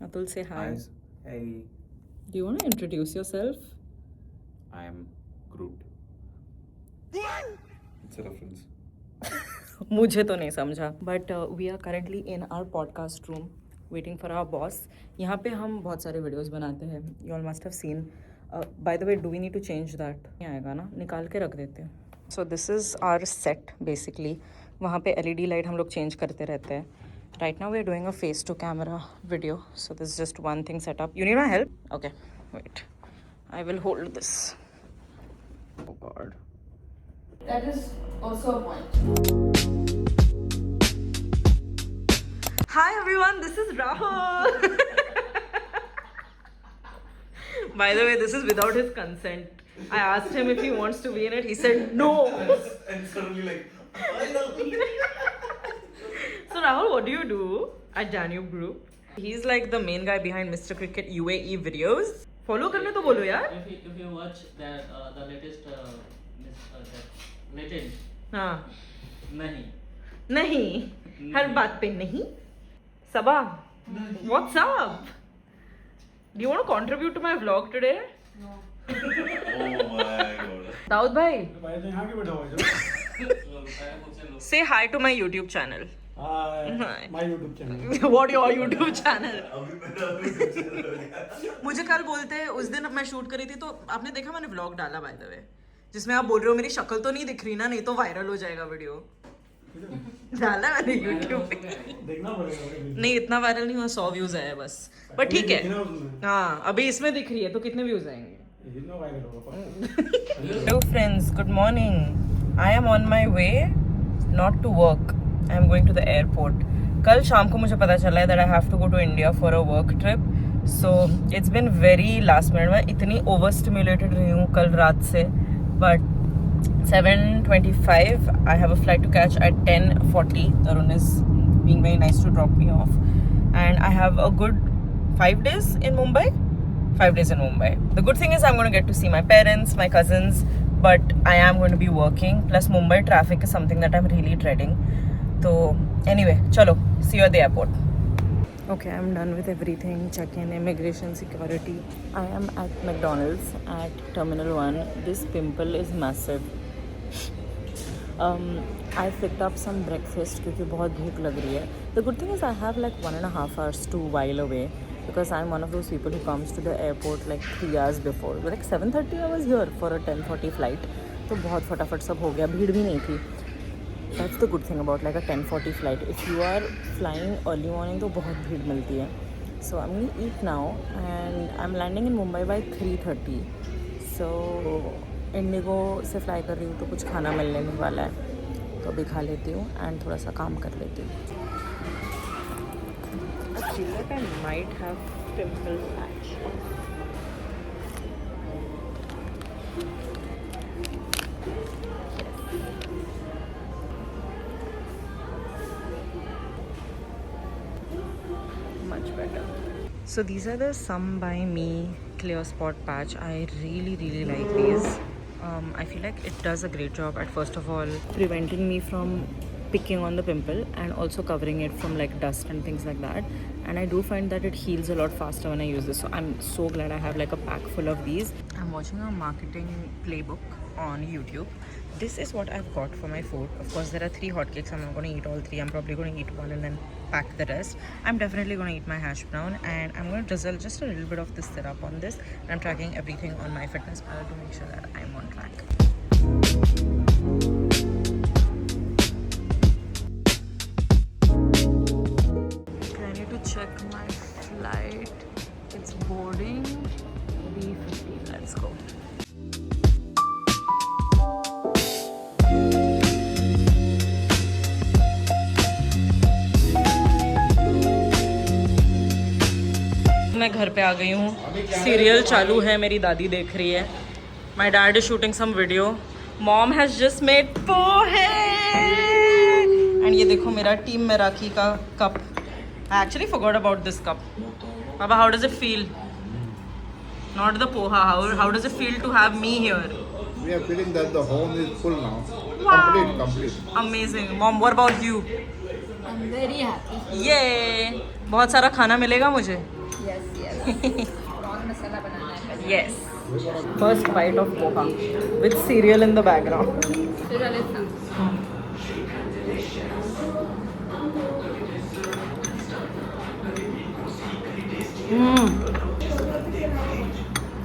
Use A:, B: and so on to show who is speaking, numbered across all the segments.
A: Atul, say hi.
B: Hey,
A: Do you want to introduce yourself?
B: I am Groot. It's a reference.
A: मुझे तो नहीं समझा. But we are currently in our podcast room waiting for our boss. यहाँ पे हम बहुत सारे videos बनाते हैं. You all must have seen. By the way, do we need to change that? नहीं आएगा ना, निकाल के रख देते हैं. So this is our set basically. वहाँ पे LED light हम लोग change करते रहते हैं. Right now we are doing a face to camera video. So this is just one thing set up. You need my help? Okay, wait. I will hold this. Oh God.
C: That is also a point.
A: Hi everyone, this is Rahul. By the way, this is without his consent. I asked him if he wants to be in it. He said no.
B: And suddenly like,
A: So Rahul, what do you do at Danube Group? He's like the main guy behind Mr. Cricket UAE videos. Follow करने तो बोलो यार.
D: If you watch that the latest that legend
A: हाँ.
D: नहीं
A: नहीं. हर बात पे नहीं. Sabah. What's up? Do you want to contribute to my vlog today?
B: oh my God.
A: Dawood भाई. Say hi to my YouTube channel.
E: Hi, my YouTube channel.
A: What your YouTube channel?
B: अभी मेरा YouTube चल गया.
A: मुझे कल बोलते हैं उस दिन मैं शूट करी थी तो आपने देखा मैंने व्लॉग डाला बाय द वे जिसमें आप बोल रहे हो मेरी शक्ल तो नहीं दिख रही ना नहीं तो वायरल हो जाएगा वीडियो. डाला मैंने यूट्यूब पे.
E: देखना पड़ेगा.
A: नहीं इतना वायरल नहीं हुआ 100 व्यूज आए बस पर ठीक है. हाँ अभी इसमें दिख रही है तो कितने व्यूज आएंगे. Hello friends, good morning. I am on my way not to work. I am going to the airport. कल शाम को मुझे पता चला है that I have to go to India for a work trip. So it's been very last minute. मैं इतनी overstimulated रही हूँ कल रात से. But 7:25 I have a flight to catch at 10:40. Tarun is being very nice to drop me off. And I have a good 5 days in Mumbai. 5 days in Mumbai. The good thing is I'm going to get to see my parents, my cousins, but I am going to be working. Plus Mumbai traffic is something that I'm really dreading. So anyway, chalo, see you at the airport. Okay, I'm done with everything. Check-in, immigration, security. I am at McDonald's at Terminal 1. This pimple is massive. I picked up some breakfast क्योंकि बहुत भूख लग रही है. The good thing is I have like 1.5 hours to while away because I'm one of those people who comes to the airport like 3 hours before. Like 7:30 I was here for a 10:40 flight. तो बहुत फटाफट सब हो गया. भीड़ भी नहीं थी. That's the good thing about like a 10:40 flight. If you are flying early morning तो बहुत भीड़ मिलती है. So I'm going to eat now and I'm landing in Mumbai by 3:30. So Indigo से फ्लाई कर रही हूँ तो कुछ खाना मिलने नहीं वाला है तो अभी खा लेती हूँ एंड थोड़ा सा काम कर लेती हूँ. I feel like I might have pimple patch. Much better. So these are the Some by Me clear spot patch. I really like these. I feel like it does a great job at first of all preventing me from picking on the pimple and also covering it from like dust and things like that. And I do find that it heals a lot faster when I use this. So I'm so glad I have like a pack full of these. I'm watching a marketing playbook on YouTube. This is what I've got for my food. Of course, there are 3 hotcakes. I'm not going to eat all 3. I'm probably going to eat one and then pack the rest. I'm definitely going to eat my hash brown and I'm going to drizzle just a little bit of this syrup on this. And I'm tracking everything on MyFitnessPal to make sure that I'm on track. I need to check my flight. It's boarding B15. Let's go. मैं घर पे आ गई हूँ. Serial चालू है. मेरी दादी देख रही है. My dad is shooting some video. Mom has just made pohe. And ये देखो मेरा टीम में राखी का cup. I actually forgot about this cup. Baba, how does it feel? Not the poha. How does it feel to have me here?
F: We are feeling that the home is full now.
A: Wow.
F: Complete.
A: Amazing. Mom, what about you?
C: I'm very happy.
A: ये बहुत सारा खाना मिलेगा मुझे.
C: Yes, yes. Prawn masala banana hai pehle.
A: Yes. First bite of poha with cereal in the background.
C: Fir Lalit na.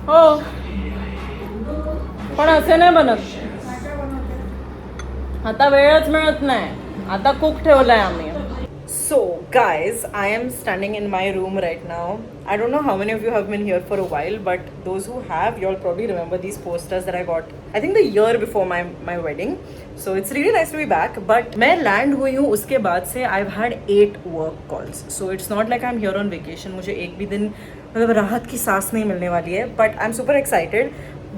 A: हो पण असे नाही बनत आता वेळच मिळत नाही आता कुक ठेवलाय आम्ही सो guys, I am standing in my room right now. I don't know how many of you have been here for a while, but those who have, you'll probably remember these posters that I got I think the year before my wedding. So it's really nice to be back. But मैं land हुई हूँ उसके बाद से I've had 8 work calls. So it's not like I'm here on vacation. मुझे एक भी दिन मतलब राहत की सांस नहीं मिलने वाली है. But I'm super excited.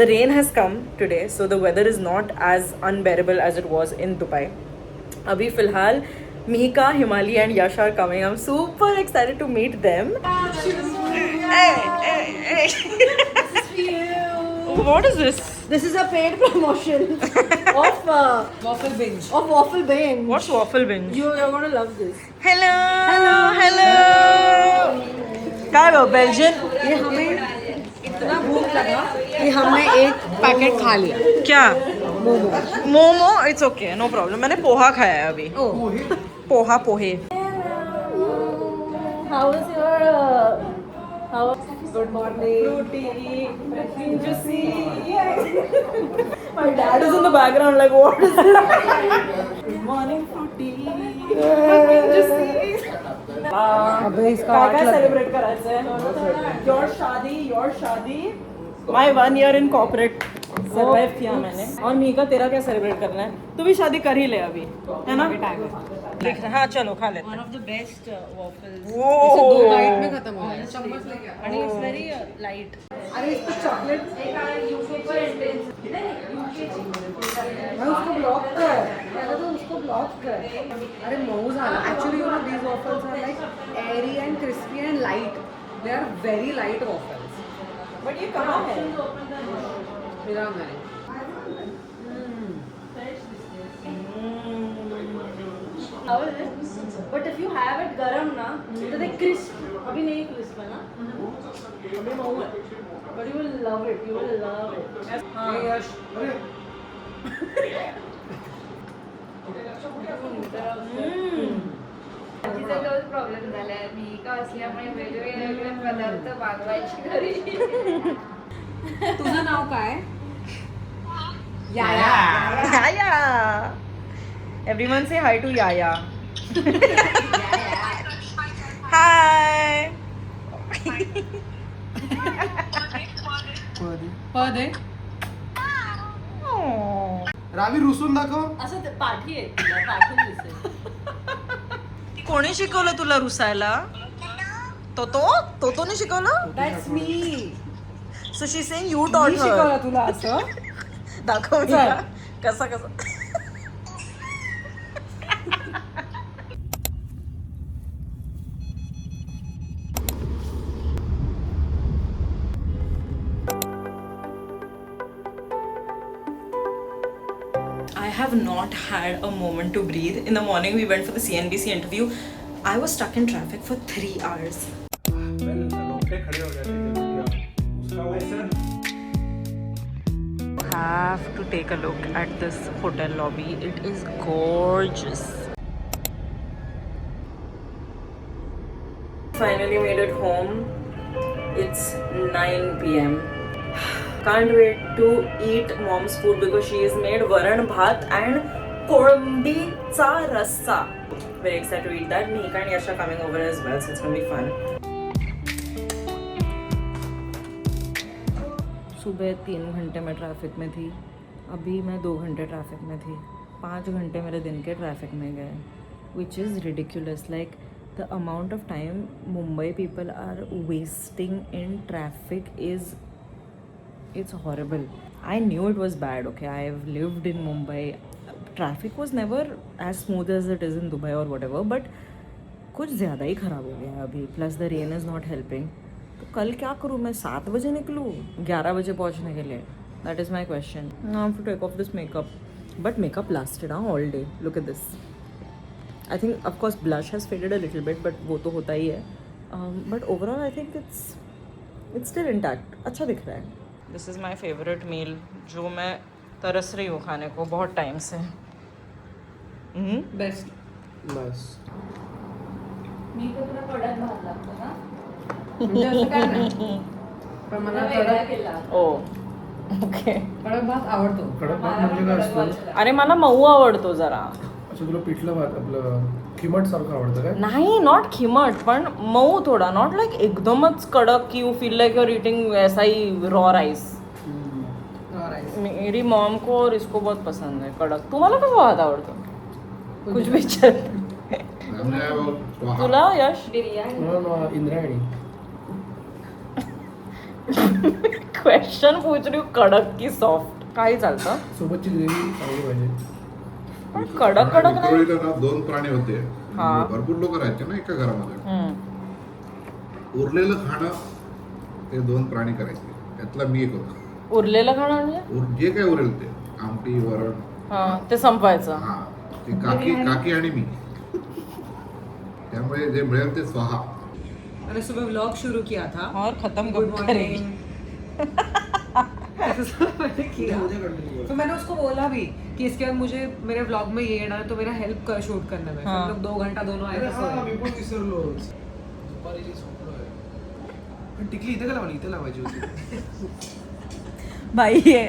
A: The rain has come today, so the weather is not as unbearable as it was in Dubai. अभी फिलहाल Mika, Himali and Yash are coming. I'm super excited to meet them. Hey. What is this?
G: This is a paid promotion of
A: Waffle binge.
G: of Waffle Binge.
A: What's waffle binge?
G: You're gonna love this.
A: Hello. क्या है वो Belgian?
G: ये हमें इतना भूख लगा कि हमने एक पैकेट खा लिया.
A: क्या?
G: Momo.
A: Momo. It's okay, no problem. मैंने पोहा खाया है अभी. पोहे.
G: How is your how? Good morning.
A: Fruity, fresh juicy. My dad is in the background like what is this? Good morning, fruity. juicy.
G: अबे इसका
A: काय सेलिब्रेट करायचं आहे? Your शादी. My 1 year in corporate survive किया मैंने. और मीका तेरा क्या सेलिब्रेट करना है? तू भी शादी कर ही ले अभी, है ना? देख रहा. हाँ चलो खा लेते हैं.
G: One of the best waffles.
A: वो
G: 2 बाइट में खत्म हो गया. चम्मच लेके आ. And it's very light. अरे इस पे चॉकलेट मैं उसको ब्लॉक कर. पहले तो उसको ब्लॉक कर. अरे मऊज आना. Actually, you know, these waffles are like airy and crispy and light. They are very light waffles.
A: But ये कहाँ है?
G: मेरा मैं. How is it? But if you have it garam na, तो they crisp. अभी नहीं crisp है ना? अभी मऊ है. But you will love it. You will love it. हाँ. यश.
C: तिचा तोच प्रॉब्लेम झालाय. मी का असल्यामुळे वेगवेगळे पदार्थ मागवायचे घरी.
G: तुझं नाव काय?
A: Yaya. Everyone say hi to Yaya. Hi.
G: पद आहे.
A: Oh.
E: रावी रुसून दाखव.
G: असं ते पाठी आहे तुला. पाठून दिसेल.
A: कोणी शिकवलं तुला रुसायला? तोतोने शिकवलं?
G: That's me.
A: So she's saying you taught
G: me
A: her.
G: शिकवलं तुला असं.
A: दाखव
G: चल.
A: कसा. I have not had a moment to breathe. In the morning we went for the CNBC interview. I was stuck in traffic for 3 hours.
E: Road पे खड़े हो गए थे. उसका वैसे
A: Have to take a look at this hotel lobby. It is gorgeous. Finally made it home. It's 9 p.m. Can't wait to eat mom's food because she has made varan bhat and kolumbicha rasa. Very excited to eat that. Mika and Yash are coming over as well, so it's gonna be fun. सुबह 3 घंटे मैं traffic में थी. अभी मैं 2 घंटे traffic में थी. 5 घंटे मेरे दिन के ट्रैफिक में गए. Which is ridiculous. Like the amount of time Mumbai people are wasting in traffic is, it's horrible. I knew it was bad. Okay, I have lived in Mumbai. Traffic was never as smooth as it is in Dubai or whatever. But कुछ ज़्यादा ही ख़राब हो गया अभी. Plus the rain is not helping. तो कल क्या करूँ मैं? 7 बजे निकलूँ 11 बजे पहुँचने के लिए? That is my question. Now I have to take off this makeup. But makeup lasted all day. Look at this. I think of course blush has faded a little bit, but वो तो होता ही है. But overall I think it's still intact. अच्छा दिख रहा है. This is my favourite मील जो मैं तरस रही हूँ खाने को बहुत टाइम से.
G: बेस्ट.
E: बस
C: मी तर तुला कडक भात लागतो ना
G: म्हणजे असं काय नाही. पण मला
C: वेगळा
G: कडक
C: केला
A: ओ ओके.
G: कडक भात आवडतो.
E: कडक भात म्हणजे काय असतं?
A: अरे मला मऊ आवडतो जरा.
E: असं तुला पिठलं भात आपलं खिमट सारखं आवडतं काय?
A: नाही नॉट खिमट पण मऊ थोडा. नॉट लाईक एकदमच कडक की you feel like you are eating वैसा ही रॉ राइस. मेरी मॉम को और इसको बहुत पसंद है कडक. तुम्हाला कसं भात आवडतो? कुछ भी चल. तुला यश?
C: बिर्याणी
E: मला इंद्रायणी.
A: क्वेश्चन पूछ रही हूँ कडक की सॉफ्ट. काही चालतं
E: सोबतची ग्रेव्ही चांगली पाहिजे.
A: पण कडक कडक नाही.
F: विक्रोळीला ना 2 प्राणी होते.
A: हा.
F: भरपूर लोक राहायचे ना एका घरामध्ये. उरलेलं खाणं ते 2 प्राणी करायचे. त्यातला मी एक होतो.
A: उरलेलं खाणं म्हणजे
F: जे काय उरेल ते आमटी वरण
A: ते संपवायचं.
F: हा ते काकी आणि मी. त्यामुळे जे मिळेल ते स्वाहा.
G: मैंने सुबह व्लॉग शुरू किया था.
A: और खत्म
G: गुड
A: कब करेंगे?
G: मैंने किया. तो मैंने उसको बोला भी कि इसके बाद मुझे मेरे व्लॉग में ये येणार तो मेरा हेल्प कर शूट करने में. हम लोग 2 घंटा दोनों आए थे
E: हा,
G: सोए.
E: मी पण विसरलो. दुपारी जी झोपलोय. पण टिकली इथे का लावली? इथे लावायची होती.
A: भाई ये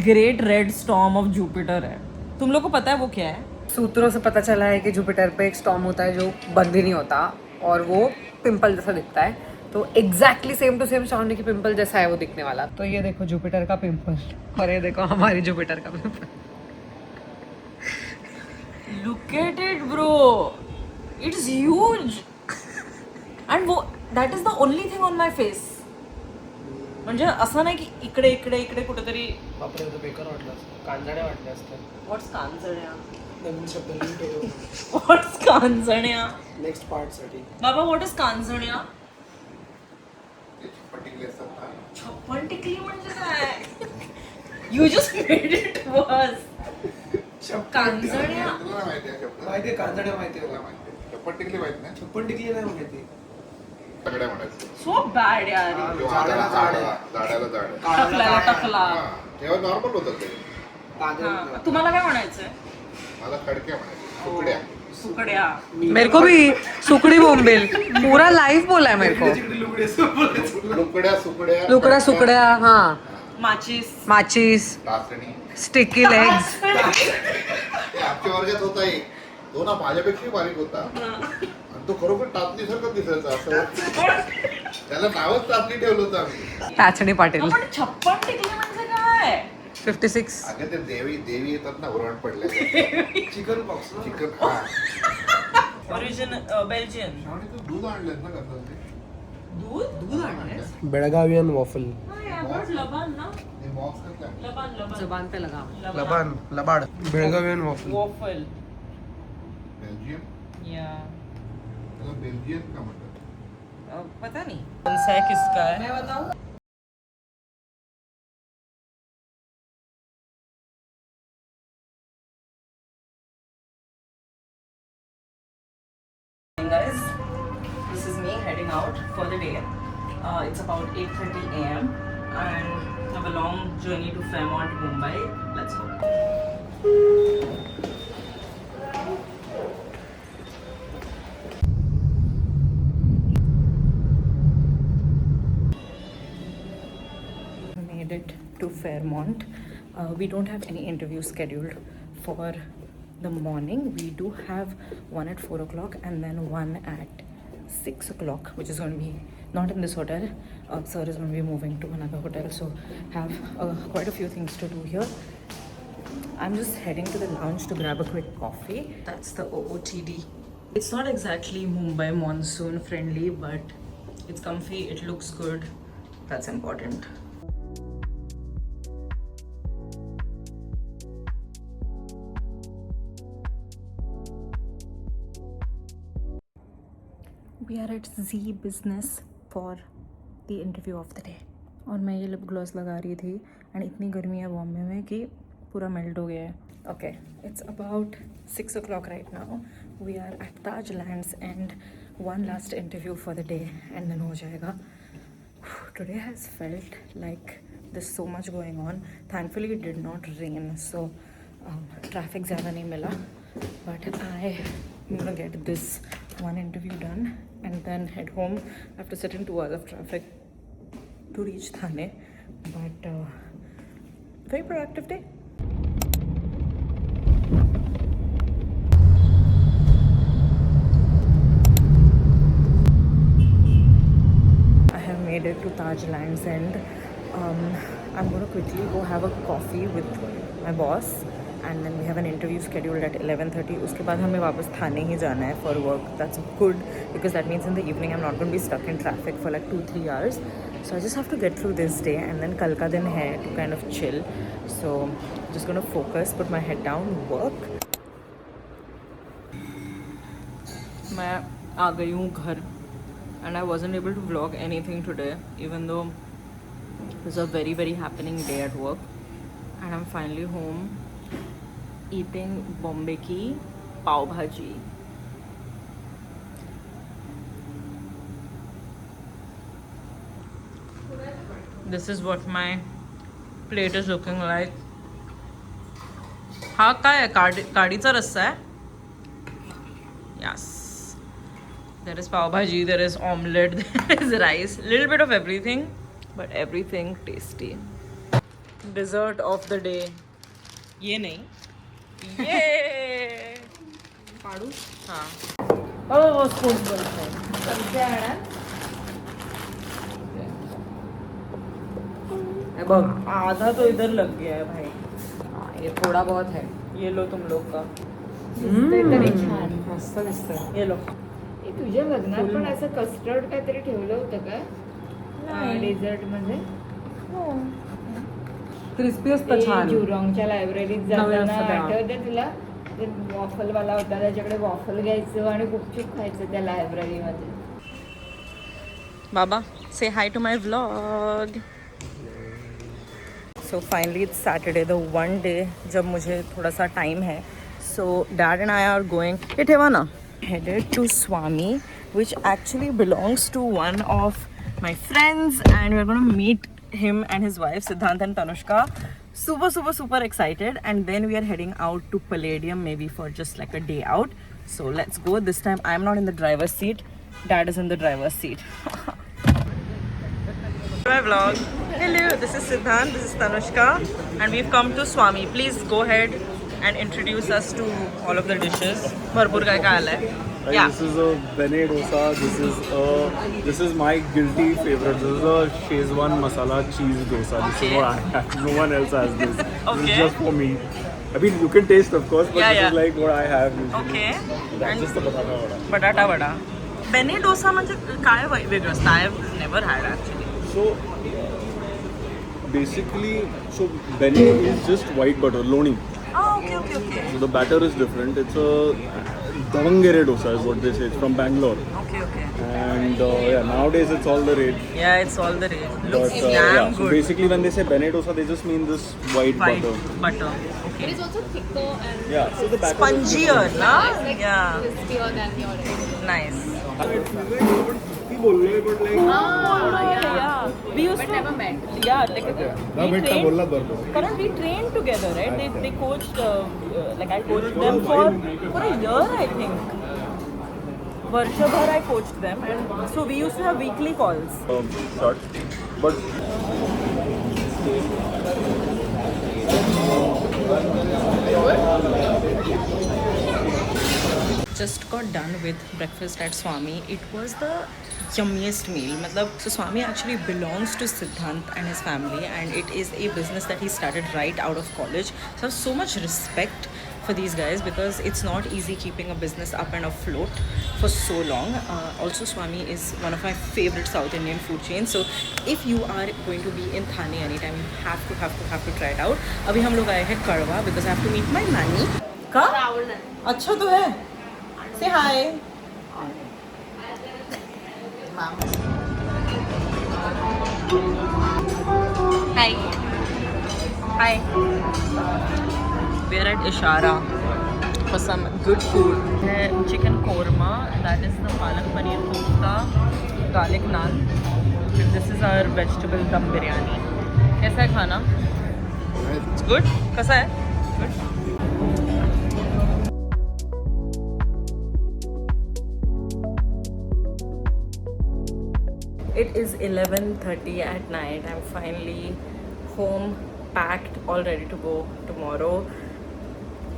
A: great red storm of Jupiter है. तुम लोग को पता है वो क्या है?
G: सूत्रों से पता चला है कि जुपिटर पे एक स्टॉर्म होता है जो बंद ही नहीं होता और वो पिंपल जैसा दिखता है. तो exactly same to same Shavani की पिंपल जैसा है वो दिखने वाला. तो ये देखो जुपिटर का पिंपल और ये देखो हमारी जुपिटर का pimple.
A: Look at it, bro. It's huge. And वो that is the only thing on my face. म्हणजे असं नाही की इकडे इकडे इकडे कुठेतरी.
E: बापरे होतं बेकार वाटलं असतं. कांजाड्या वाटल्या असतात.
A: व्हॉट्स कांजण्या?
E: नवीन शब्द लिहून ठेव.
A: व्हॉट्स कांजण्या?
E: नेक्स्ट पार्ट साठी.
A: बाबा व्हॉट इज कांजण्या?
F: पटिकले असतात ना.
A: छप्पन टिकली म्हणजे काय? You just made it worse. कांजण्या.
F: तुला माहिती आहे शब्द?
E: माहिती आहे कांजाड्या माहिती आहे
F: तुला
E: मला.
F: माहिती आहे. पटिकली माहित नाही.
E: छप्पन टिकली नाही माहिती.
F: सगळ्या म्हणायचं.
A: सो बॅड यार.
F: जाड्याला जाड. जाड्याला जाड.
A: टकल्याला टकला.
F: हा, तेव्हा नॉर्मल होतं ते.
A: हा. तुम्हाला काय म्हणायचंय?
F: मला खडक्या म्हणायचे. सुकड्या.
A: सुकड्या.
G: मेरे को भी सुकड़ी बोम्बिल पूरा लाइव बोला है मेरे को.
F: लुकड्या सुकड्या.
G: लुकड़ा सुकड़ा हाँ.
A: माचीस.
G: माचीस.
F: टाचणी.
G: Sticky legs.
F: ते आमच्या वर्गात होता एक. तो ना माझ्यापेक्षा बारीक होता आणि तो खरोखर टाचणीसारखं दिसायचा. असं त्याला नावच टाचणी ठेवलं होतं आम्ही.
G: टाचणी पाटील.
A: पण छप्पन टिकली म्हणजे काय?
G: 56.
F: अगं ते देवी येतात ना उरण पडले.
E: Chicken box.
F: चिकन. हा
A: ओरिजिन बेल्जियन.
F: आणि तू दूध आणलं ना कसं ते.
A: दूध.
E: बेळगावियन वॉफल.
A: लबान ना.
F: ते बॉक्स कसला आहे?
A: लबान.
G: जबान पे लगा.
E: लबाड. बेळगावियन वॉफल.
A: वॉफल.
F: बेल्जियम.
A: या.
F: त्याला बेल्जियन का म्हणतात?
A: पता नहीं कौन सा है किसका है.
G: मैं बताऊं.
A: Guys, this is me heading out for the day. It's about 8:30 a.m. and I have a long journey to Fairmont, Mumbai. Let's go. Made it to Fairmont. We don't have any interviews scheduled for the morning. We do have one at 4 o'clock and then one at 6 o'clock, which is going to be not in this hotel. Sir is going to be moving to another hotel, so have quite a few things to do here. I'm just heading to the lounge to grab a quick coffee. That's the OOTD. It's not exactly Mumbai monsoon friendly, but it's comfy, it looks good. That's important. We are at Z Business for the interview of the day. और मैं ये lip gloss लगा रही थी and इतनी गर्मी है बॉम्बे में कि पूरा मेल्ट हो गया है. Okay, it's about 6 o'clock right now. We are at Taj Lands and one last interview for the day and then ho jayega. Today has felt like there's so much going on. Thankfully it did not rain, so traffic zyada nahi mila, but I'm gonna get this one interview done and then head home. I have to sit in 2 hours of traffic to reach Thane, but very productive day. Made it to Taj Lands End. I'm going to quickly go have a coffee with my boss and then we have an interview scheduled at 11:30. उसके बाद हमें वापस थाने ही जाना है for work. That's good because that means in the evening I'm not going to be stuck in traffic for like 2-3 hours. So I just have to get through this day and then कल का दिन है to kind of chill. So just going to focus, put my head down, work. मैं आ गई हूँ घर. And I wasn't able to vlog anything today, even though it was a very, very happening day at work. And I'm finally home eating Bombay ki pav bhaji. This is what my plate is looking like. हाँ काय है काडीचा रस्सा है. Yes. There is pav bhaji, there is omelette, there is rice, little bit of everything, but everything tasty. Dessert of the day. ये नहीं. ये. पाडू. हाँ. Oh, spoon बोलते हैं.
C: सबसे आना
A: बग आधा तो इधर लग गया है भाई.
G: ये थोड़ा बहुत है.
A: ये लो तुम लोग का.
C: तरी छान.
G: मस्त दिसतंय.
A: ये लो.
C: हे तुझ्या लग्नात पण असं कस्टर्ड काहीतरी ठेवलं होतं का डेझर्ट मध्ये?
G: क्रिस्पी असतं छान.
C: जुरॉंगच्या लायब्ररीत
G: नवीन
C: जाताना
G: असतं तेव्हा.
C: आठवतं तुला ते वॉफल वाला होता त्याच्याकडे वॉफल घ्यायचं आणि गुपचूप खायचं त्या लायब्ररीमध्ये.
A: Baba, say hi to my vlog. So finally it's Saturday, the one day जब मुझे थोड़ा सा time है. So Dad and I are going. ये ठेवा ना. Headed to Swami, which actually belongs to one of my friends, and we're going to meet him and his wife Siddhant and Tanushka. Super excited, and then we are heading out to Palladium maybe for just like a day out. So let's go. This time I'm not in the driver's seat. Dad is in the driver's seat. My vlog. Hello, this is Siddhant, this is Tanushka, and we've come to Swami. Please go ahead and introduce us to all of the dishes. भरपूर काय काय आलंय. Yeah.
H: This is a bene dosa. This is my guilty favorite. This is a Szechuan masala cheese dosa. This is what I have. No one else has this. This
A: Okay.
H: is just for me. I mean, you can taste, of course, but
A: Yeah,
H: this
A: yeah.
H: is like what I have usually.
A: Okay.
H: That's
A: And
H: just the batata vada.
A: बटाटा वडा. बेने डोसा म्हणजे काय वेगळं असतं? I have never had actually.
H: So basically, bene is just white butter, loni.
A: Oh, okay.
H: So the batter is different. It's a Davangere dosa is what they say. It's from Bangalore.
A: Okay.
H: And yeah, nowadays it's all the rage.
A: Yeah, it's all the rage. Looks
H: But
A: damn
H: yeah, so
A: good.
H: basically when they say bene dosa, they just mean this white butter.
A: butter. Okay.
I: It is also thicker and
H: Yeah, so the batter is
A: Spongier,
H: different.
A: na?
I: it's like
A: Yeah.
I: crispier than your regular.
A: Nice.
I: Yeah.
A: We used
I: But
A: to.
I: never met.
A: Yeah, like we trained.
F: बरोबर.
A: Karan, we trained together, right? They coached. Like I coached them for a year, I think. Varshabhar I coached them, and so we used to have weekly calls.
H: Short. But
A: Just got done with breakfast at Swami. It was the yummiest meal. So Swami actually belongs to Siddhant and his family, and it is a business that he started right out of college. So I have so much respect for these guys because it's not easy keeping a business up and afloat for so long. Also, Swami is one of my favorite South Indian food chains. So if you are going to be in Thane anytime, you have to try it out. अभी हम लोग आए हैं कड़वा because I have to meet my nanny. का? अच्छा तो है. Say hi. Hi. We are at Ishara. for some good food. Chicken korma, that is the palak paneer kofta, garlic naan, and this is our vegetable dum biryani. कैसा है खाना? It's good. कैसा है? Good. It is 11:30 at night. I'm finally home, packed, all ready to go tomorrow.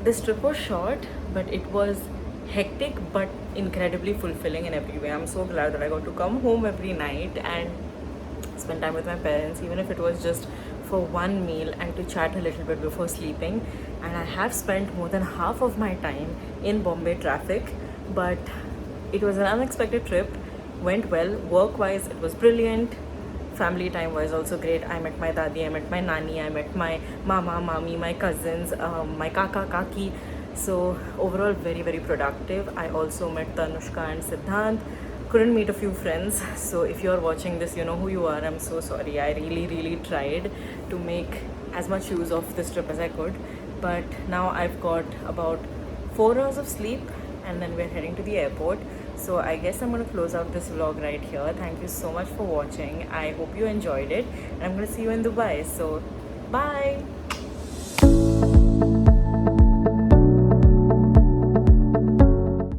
A: This trip was short, but it was hectic but incredibly fulfilling in every way. I'm so glad that I got to come home every night and spend time with my parents, even if it was just for one meal and to chat a little bit before sleeping. And I have spent more than half of my time in Bombay traffic, but it was an unexpected trip. Went well. Work-wise, it was brilliant. Family time-wise, also great. I met my dadi, I met my nani, I met my mama, mami, my cousins, my kaka, kaki. So overall, very, very productive. I also met Tanushka and Siddhant. Couldn't meet a few friends. So if you're watching this, you know who you are. I'm so sorry. I really, really tried to make as much use of this trip as I could. But now I've got about 4 hours of sleep, and then we're heading to the airport. So I guess I'm going to close out this vlog right here. Thank you so much for watching. I hope you enjoyed it, and I'm going to see you in Dubai. So bye.